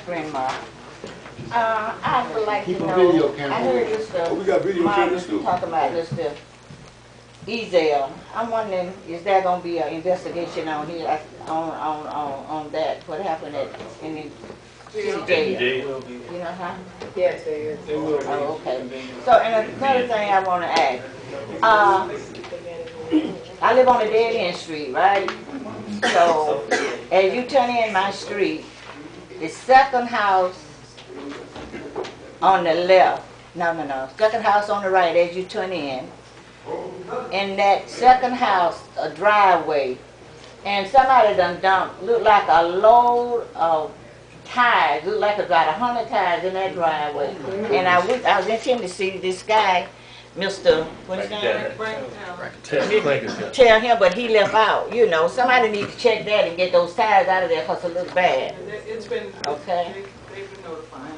Grandma. I would like to Keep a know. video camera. I heard this stuff. Oh, we got video cameras too. Talking about this stuff. Ezel. I'm wondering, is there gonna be an investigation on here on that? What happened in the jail? You know how? Yes, it is. Oh, okay. So, and another thing I want to ask. I live on a dead end street, right? So, as you turn in my street, the second house on the left, no, second house on the right as you turn in that second house, a driveway, and somebody done dumped, look like a load of tires, look like about 100 tires in that driveway. And I was intending to see this guy, Mr. What's his name? Tell him, but he left out. You know, somebody needs to check that and get those tires out of there because it looks bad. It's been, okay. they've been notified.